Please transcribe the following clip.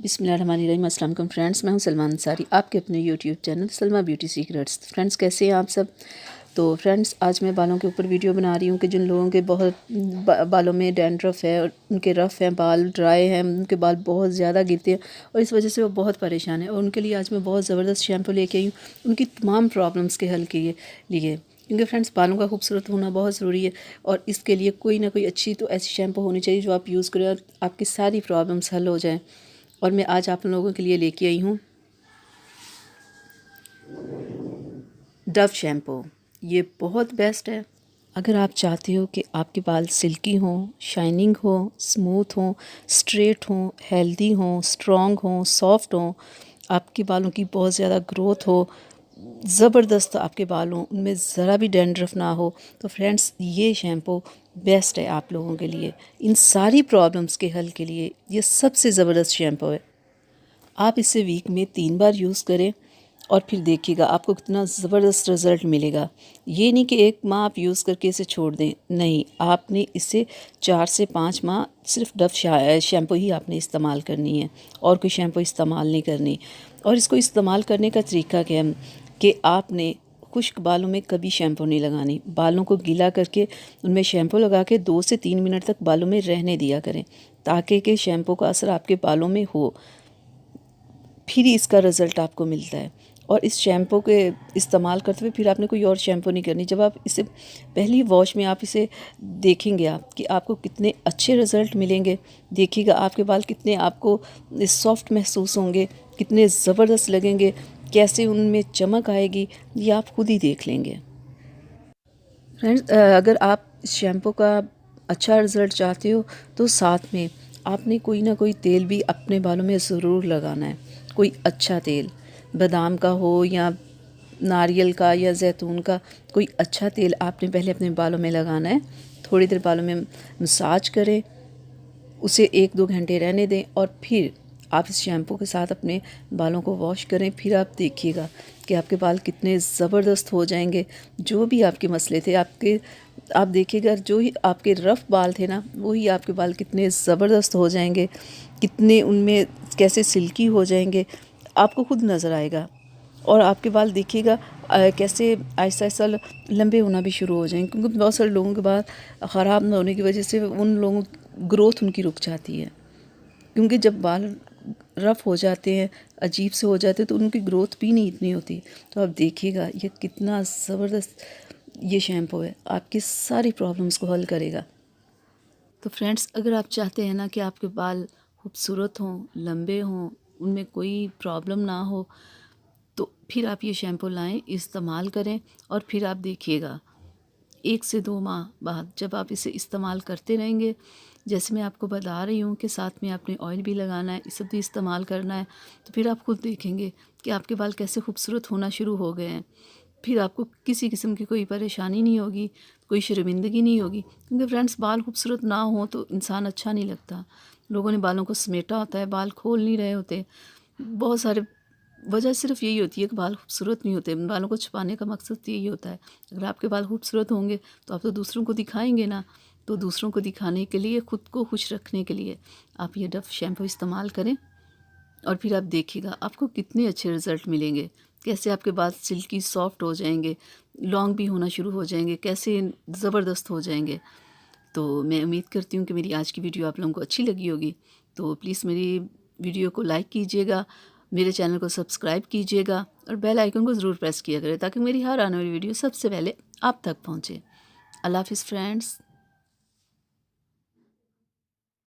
बिस्मिल्लाहिर्रहमानिर्रहीम। अस्सलाम वालेकुम फ्रेंड्स, मैं हूं सलमान अंसारी, आपके अपने YouTube channel Salma beauty secrets. Friends, कैसे हैं आप सब? तो फ्रेंड्स, आज मैं बालों के ऊपर वीडियो बना रही हूं कि जिन लोगों के बहुत बालों में डैंड्रफ है और उनके रफ़ हैं, बाल ड्राई हैं, उनके बाल बहुत ज़्यादा गिरते हैं और इस वजह से वो बहुत परेशान है। और उनके लिए आज मैं बहुत ज़बरदस्त शैम्पू लेके आई हूँ उनकी तमाम प्रॉब्लम्स के हल के लिए क्योंकि फ्रेंड्स, बालों का खूबसूरत होना बहुत ज़रूरी है और इसके लिए कोई ना कोई अच्छी तो ऐसी शैम्पू होनी चाहिए जो आप यूज़ करें और आपकी सारी प्रॉब्लम्स हल हो जाएँ। और मैं आज आप लोगों के लिए लेके आई हूँ डव शैम्पू। ये बहुत बेस्ट है अगर आप चाहते हो कि आपके बाल सिल्की हों, शाइनिंग हो, स्मूथ हों, स्ट्रेट हों, हेल्दी हों, स्ट्रॉन्ग हों, सॉफ्ट हों, आपके बालों की बहुत ज़्यादा ग्रोथ हो, ज़बरदस्त आपके बाल हों, उनमें ज़रा भी डैंड्रफ ना हो, तो फ्रेंड्स ये शैम्पू बेस्ट है आप लोगों के लिए। इन सारी प्रॉब्लम्स के हल के लिए ये सबसे ज़बरदस्त शैम्पू है। आप इसे वीक में 3 बार यूज़ करें और फिर देखिएगा आपको कितना ज़बरदस्त रिज़ल्ट मिलेगा। ये नहीं कि 1 माह आप यूज़ करके इसे छोड़ दें, नहीं, आपने इसे 4 से 5 माह सिर्फ डव शैम्पू ही आपने इस्तेमाल करनी है और कोई शैम्पू इस्तेमाल नहीं करनी। और इसको इस्तेमाल करने का तरीका क्या है कि आपने खुश्क बालों में कभी शैम्पू नहीं लगानी। बालों को गीला करके उनमें शैम्पू लगा के 2 से 3 मिनट तक बालों में रहने दिया करें ताकि कि शैम्पू का असर आपके बालों में हो, फिर ही इसका रिज़ल्ट आपको मिलता है। और इस शैम्पू के इस्तेमाल करते हुए फिर आपने कोई और शैम्पू नहीं करनी। जब आप इसे पहली वॉश में आप इसे देखेंगे आप कि आपको कितने अच्छे रिज़ल्ट मिलेंगे। देखिएगा आपके बाल कितने आपको सॉफ्ट महसूस होंगे, कितने ज़बरदस्त लगेंगे, कैसे उनमें चमक आएगी, ये आप खुद ही देख लेंगे। फ्रेंड्स, अगर आप इस शैम्पू का अच्छा रिज़ल्ट चाहते हो तो साथ में आपने कोई ना कोई तेल भी अपने बालों में ज़रूर लगाना है। कोई अच्छा तेल, बादाम का हो या नारियल का या जैतून का, कोई अच्छा तेल आपने पहले अपने बालों में लगाना है। थोड़ी देर बालों में मसाज करें, उसे 1-2 घंटे रहने दें और फिर आप इस शैम्पू के साथ अपने बालों को वॉश करें। फिर आप देखिएगा कि आपके बाल कितने ज़बरदस्त हो जाएंगे। जो भी आपके मसले थे आप देखिएगा, जो ही आपके रफ़ बाल थे ना, वही आपके बाल कितने ज़बरदस्त हो जाएंगे, कितने उनमें कैसे सिल्की हो जाएंगे, आपको खुद नज़र आएगा। और आपके बाल देखिएगा कैसे आहिस्ता आहिस्ता लंबे होना भी शुरू हो जाएंगे क्योंकि बहुत सारे लोगों के बाल ख़राब ना होने की वजह से उन लोगों ग्रोथ उनकी रुक जाती है। क्योंकि जब बाल रफ़ हो जाते हैं, अजीब से हो जाते हैं, तो उनकी ग्रोथ भी नहीं इतनी होती। तो आप देखिएगा ये कितना ज़बरदस्त ये शैम्पू है, आपकी सारी प्रॉब्लम्स को हल करेगा। तो फ्रेंड्स, अगर आप चाहते हैं ना कि आपके बाल खूबसूरत हों, लंबे हों, उनमें कोई प्रॉब्लम ना हो, तो फिर आप ये शैम्पू लाएं, इस्तेमाल करें और फिर आप देखिएगा 1 से 2 माह बाद जब आप इसे इस्तेमाल करते रहेंगे, जैसे मैं आपको बता रही हूँ कि साथ में आपने ऑयल भी लगाना है, ये सब भी इस्तेमाल करना है, तो फिर आप खुद देखेंगे कि आपके बाल कैसे खूबसूरत होना शुरू हो गए हैं। फिर आपको किसी किस्म की कोई परेशानी नहीं होगी, कोई शर्मिंदगी नहीं होगी क्योंकि फ्रेंड्स, बाल खूबसूरत ना हो तो इंसान अच्छा नहीं लगता। लोगों ने बालों को समेटा होता है, बाल खोल नहीं रहे होते, बहुत सारे वजह सिर्फ यही होती है कि बाल खूबसूरत नहीं होते। बालों को छुपाने का मकसद तो यही होता है। अगर आपके बाल खूबसूरत होंगे तो आप तो दूसरों को दिखाएंगे ना, तो दूसरों को दिखाने के लिए, खुद को खुश रखने के लिए आप ये डव शैम्पू इस्तेमाल करें और फिर आप देखिएगा आपको कितने अच्छे रिज़ल्ट मिलेंगे। कैसे आपके बाल सिल्की सॉफ्ट हो जाएंगे, लॉन्ग भी होना शुरू हो जाएंगे, कैसे ज़बरदस्त हो जाएंगे। तो मैं उम्मीद करती हूँ कि मेरी आज की वीडियो आप लोगों को अच्छी लगी होगी। तो प्लीज़ मेरी वीडियो को लाइक कीजिएगा, मेरे चैनल को सब्सक्राइब कीजिएगा और बेल आइकन को ज़रूर प्रेस किया करें ताकि मेरी हर आने वाली वीडियो सबसे पहले आप तक पहुँचे। अल्लाह हाफ़िज़ फ्रेंड्स।